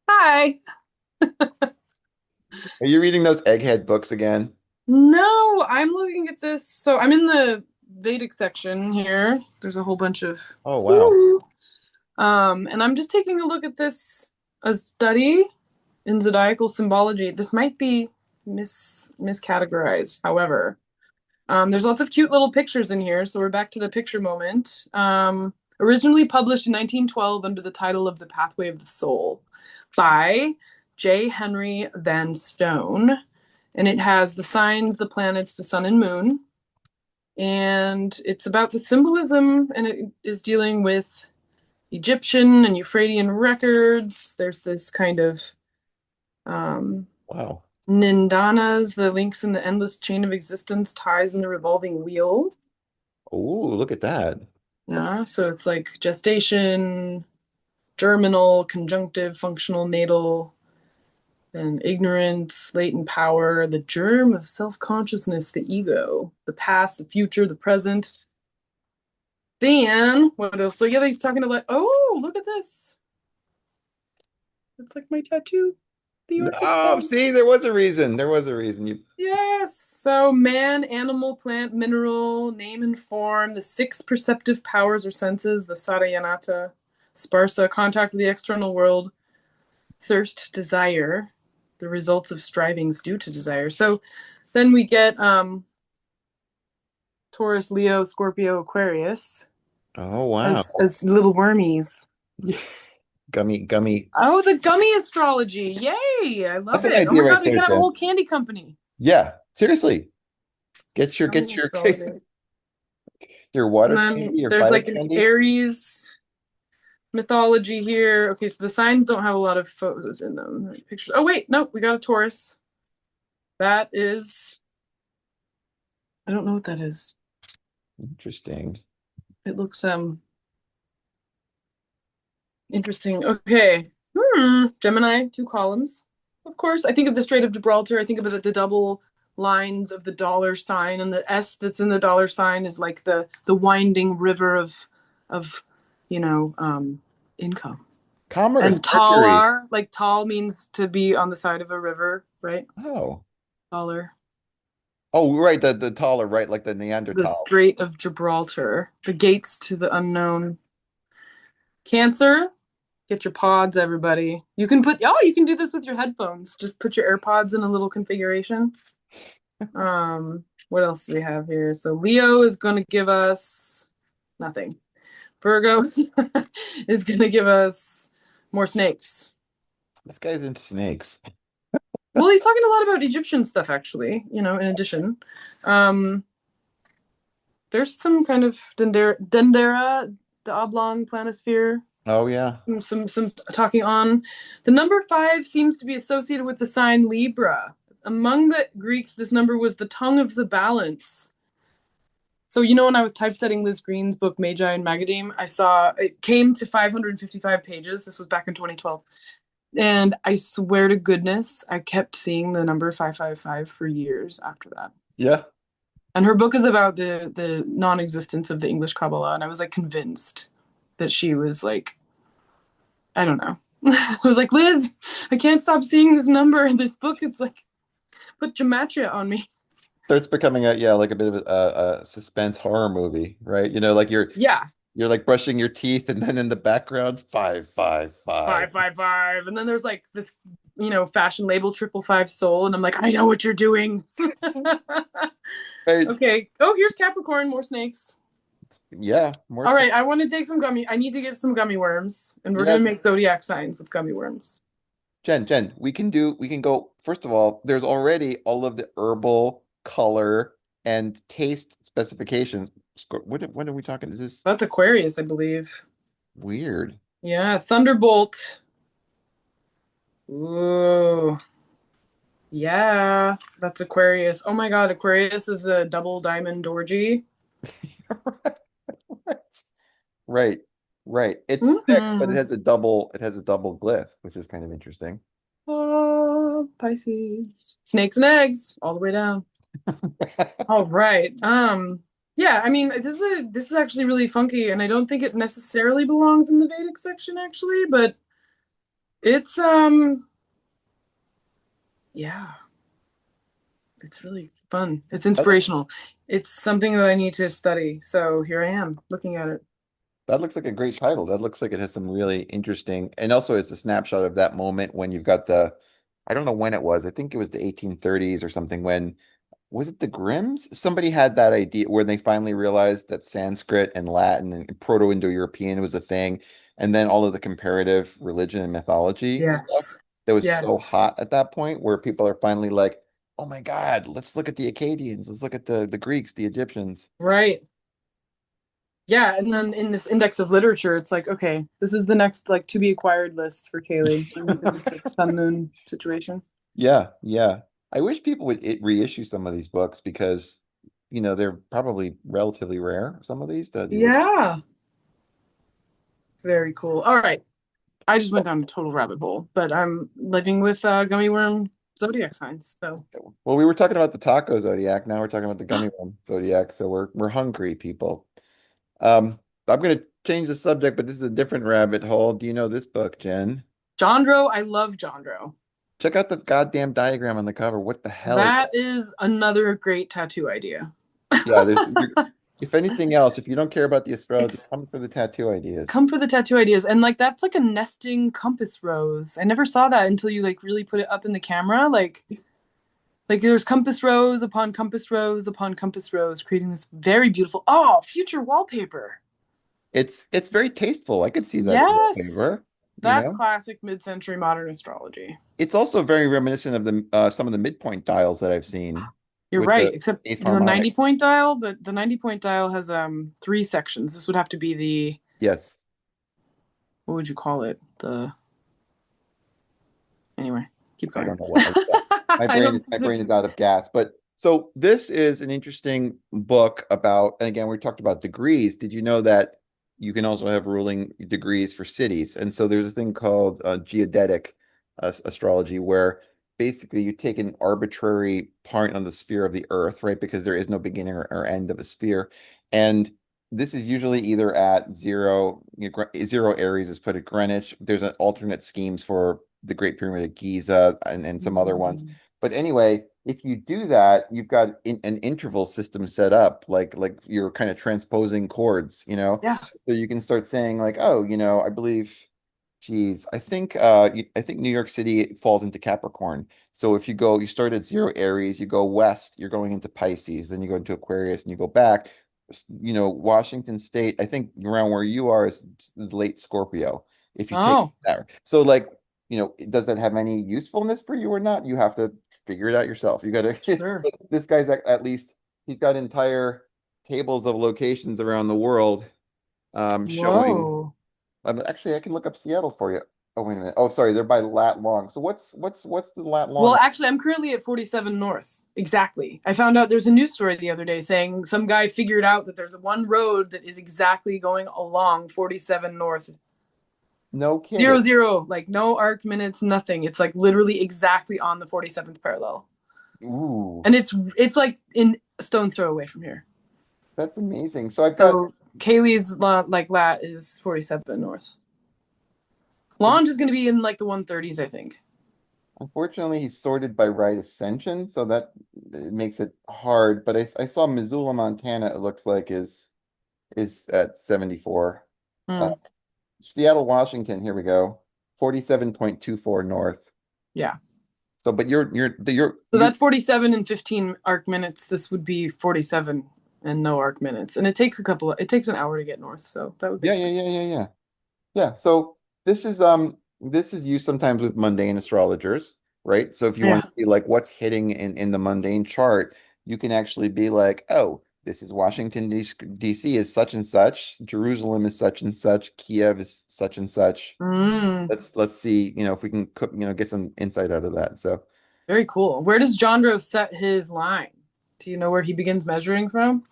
Hi. Are you reading those egghead books again? No, I'm looking at this. So I'm in the Vedic section here. There's a whole bunch of Oh, wow. Woo. And I'm just taking a look at this a study in zodiacal symbology. This might be miscategorized, however. There's lots of cute little pictures in here, so we're back to the picture moment. Originally published in 1912 under the title of The Pathway of the Soul by J. Henry Van Stone. And it has the signs, the planets, the sun and moon. And it's about the symbolism, and it is dealing with Egyptian and Euphratean records. There's this kind of um, Wow. Nindanas, the links in the endless chain of existence, ties in the revolving wheel. Oh, look at that. Yeah, so it's like gestation, germinal, conjunctive, functional, natal, and ignorance, latent power, the germ of self-consciousness, the ego, the past, the future, the present. Then what else? So yeah, he's talking about. Oh, look at this. It's like my tattoo, the orchid Oh, thing. see, there was a reason. There was a reason. You Yes. So man, animal, plant, mineral, name and form, the six perceptive powers or senses, the Sadayanata, Sparsa, contact with the external world, thirst, desire, the results of strivings due to desire. So then we get Taurus, Leo, Scorpio, Aquarius Oh, wow. as little wormies. Gummy. Oh, the gummy astrology. Yay. I That's love an it. Oh idea my right God, we there, can have a Jen. whole candy company. Yeah, seriously. Get Gummy astrology. your And water candy, then your there's fire like an candy. Aries mythology here. Okay, so the signs don't have a lot of photos in them. Like pictures. Oh wait, nope, we got a Taurus. That is, I don't know what that is. Interesting. It looks interesting. Okay. Gemini, two columns. Of course, I think of the Strait of Gibraltar. I think of it the double lines of the dollar sign, and the S that's in the dollar sign is like the winding river of income. Commerce, And Mercury. talar, like tall means to be on the side of a river, right? Oh. Taller. Oh, right, the taller, right, like the The Neanderthals. Strait of Gibraltar, the gates to the unknown. Cancer, get your pods, everybody. You can do this with your headphones. Just put your AirPods in a little configuration. What else do we have here? So Leo is going to give us nothing. Virgo is going to give us more snakes. This guy's into snakes. Well, he's talking a lot about Egyptian stuff, actually, in addition. Um, there's some kind of dendera, the oblong planisphere. Oh, yeah. Some talking on. The number five seems to be associated with the sign Libra. Among the Greeks, this number was the tongue of the balance. So when I was typesetting Liz Green's book Magi and Magadim, I saw it came to 555 pages. This was back in 2012. And I swear to goodness, I kept seeing the number 555 for years after that. Yeah. And her book is about the non-existence of the English Kabbalah, and I was like convinced that she was like, I don't know. I was like, Liz, I can't stop seeing this number. This book is like put gematria on me. Starts becoming like a bit of a suspense horror movie, right? You know, like Yeah, you're like brushing your teeth, and then in the background, 555. 555, and then there's like this, fashion label 555 soul, and I'm like, I know what you're doing. Right? Okay. Oh, here's Capricorn, more snakes. Yeah, more All stuff. right, I want to take some gummy. I need to get some gummy worms, and we're gonna Yes. make zodiac signs with gummy worms. Jen, we can go. First of all, there's already all of the herbal color and taste specifications. What are we talking? Is this That's Aquarius, I believe. weird? Yeah, Thunderbolt. Ooh, yeah, that's Aquarius. Oh my God, Aquarius is the double diamond orgy. Right, right. It's fixed, but Mm-hmm. it has a double glyph, which is kind of interesting. Oh, Pisces. Snakes and eggs, all the way down. All right. Yeah, I mean, this is actually really funky, and I don't think it necessarily belongs in the Vedic section, actually, but It's yeah, it's really fun. It's That looks inspirational. It's something that I need to study. So here I am looking at it. that looks like a great title. That looks like it has some really interesting, and also it's a snapshot of that moment when you've got the, I don't know when it was. I think it was the 1830s or something when, was it the Grimms? Somebody had that idea where they finally realized that Sanskrit and Latin and Proto-Indo-European was a thing, and then all of the comparative religion and mythology stuff Yes. that was so Yes. hot at that point, where people are finally like, "Oh my God, let's look at the Akkadians, let's look at the Greeks, the Egyptians." Right. Yeah, and then in this index of literature, it's like, okay, this is the next like to be acquired list for CAELi in this like sun moon situation. Yeah, yeah. I wish people would reissue some of these books because, they're probably relatively rare. Some of these that you would. Yeah. Very cool. All right. I just went down a total rabbit hole, but I'm living with gummy worm zodiac signs. So Well, we were talking about the taco zodiac. Now we're talking about the gummy worm zodiac. So we're hungry, people. I'm gonna change the subject, but this is a different rabbit hole. Do you know this book, Jen? Johndro, I love Johndro. Check out the goddamn diagram on the cover. What the hell is That that? is another great tattoo idea. Yeah, if anything else, if you don't care about the astrology, It's come for the tattoo ideas. come for the tattoo ideas. And like that's like a nesting compass rose. I never saw that until you like really put it up in the camera. Like there's compass rose upon compass rose upon compass rose, creating this very beautiful future wallpaper. It's very tasteful. I could see that in Yes. wallpaper, you That's know? classic mid-century modern astrology. It's also very reminiscent of the some of the midpoint dials that I've seen You're with right, the except eighth the harmonic. 90 point dial, but the 90 point dial has three sections. This would have to be the Yes, what would you call it? The anyway, keep I going. don't know what. My I brain is don't my brain is out of gas. But so this is an interesting book about, and again, we talked about degrees. Did you know that you can also have ruling degrees for cities? And so there's a thing called geodetic astrology, where basically you take an arbitrary point on the sphere of the Earth, right? Because there is no beginning or end of a sphere, and this is usually either at zero, zero Aries is put at Greenwich. There's an alternate schemes for the Great Pyramid of Giza and some other ones. Mm. But anyway, if you do that, you've got an interval system set up, like you're kind of transposing chords, Yeah. So you can start saying like, oh, I believe, geez, I think New York City falls into Capricorn. So if you start at zero Aries, you go west, you're going into Pisces, then you go into Aquarius, and you go back. Washington State, I think around where you are is late Scorpio. If you take Oh, that, so like, does that have any usefulness for you or not? You have to figure it out yourself. You got to. sure. This guy's at least he's got entire tables of locations around the world, showing. Whoa. Actually, I can look up Seattle for you. Oh, wait a minute. Oh, sorry, they're by lat long. So what's the lat Well, long? actually, I'm currently at 47 North. Exactly. I found out there's a news story the other day saying some guy figured out that there's one road that is exactly going along 47 North. No Zero, kidding. zero. Like no arc minutes, nothing. It's like literally exactly on the 47th parallel. Ooh, And it's like in a stone's throw away from here. that's amazing. So I've got. So CAELi's like lat is 47 North. So Launch is going to be in like the 130s, I think. unfortunately, he's sorted by right ascension, so that it makes it hard. But I saw Missoula, Montana. It looks like is at 74. Uh, Hmm. Seattle, Washington. Here we go. 47.24 north. Yeah. So, but you're So you. that's 47 and 15 arc minutes. This would be 47 and no arc minutes. And it takes an hour to get north. So that would Yeah, make yeah, sense. yeah, yeah, yeah. Yeah. So this is used sometimes with mundane astrologers, right? So if you want Yeah. to see like what's hitting in the mundane chart, you can actually be like, oh, this is Washington DC is such and such, Jerusalem is such and such, Kiev is such and such. Mm, Let's see, if we can get some insight out of that. So very cool. Where does Johndro set his line? Do you know where he begins measuring from?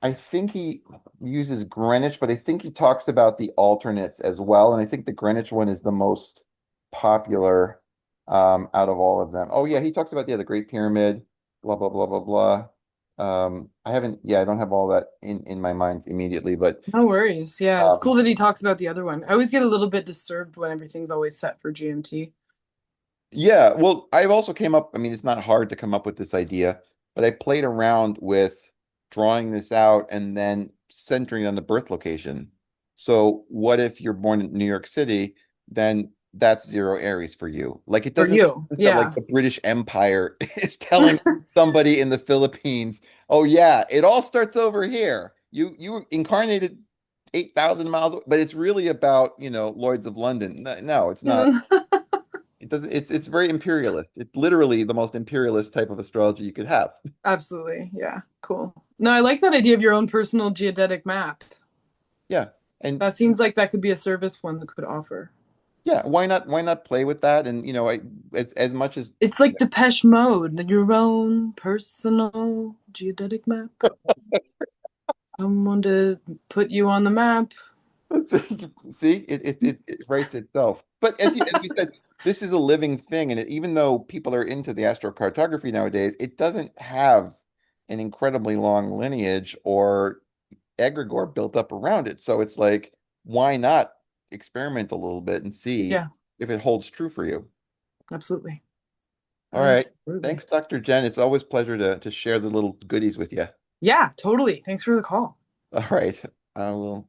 I think he uses Greenwich, but I think he talks about the alternates as well. And I think the Greenwich one is the most popular out of all of them. Oh yeah, he talks about the Great Pyramid, blah blah blah blah blah. I haven't, yeah, I don't have all that in my mind immediately, but No worries. Yeah, it's um, cool that he talks about the other one. I always get a little bit disturbed when everything's always set for GMT. yeah, well, I've also came up, I mean, it's not hard to come up with this idea, but I played around with drawing this out and then centering it on the birth location. So what if you're born in New York City, then that's zero Aries for you. Like it For doesn't you. that like Yeah. the British Empire is telling somebody in the Philippines, oh yeah, it all starts over here. You incarnated 8,000 miles, but it's really about, Lloyd's of London. No, no, it's not. It doesn't, it's very imperialist. It's literally the most imperialist type of astrology you could have. Absolutely. Yeah. Cool. No, I like that idea of your own personal geodetic map. Yeah. And That seems like that could be a service one that could offer. yeah, why not play with that? And as much as It's like Depeche Mode, your own personal geodetic map. Someone to put you on the map. see, it writes itself. But as you said, this is a living thing, and even though people are into the astrocartography nowadays, it doesn't have an incredibly long lineage or egregore built up around it. So it's like, why not experiment a little bit and see Yeah, if it holds true for you? absolutely. All right. Absolutely. Thanks, Dr. Jen. It's always a pleasure to share the little goodies with you. Yeah, totally. Thanks for the call. All right. I will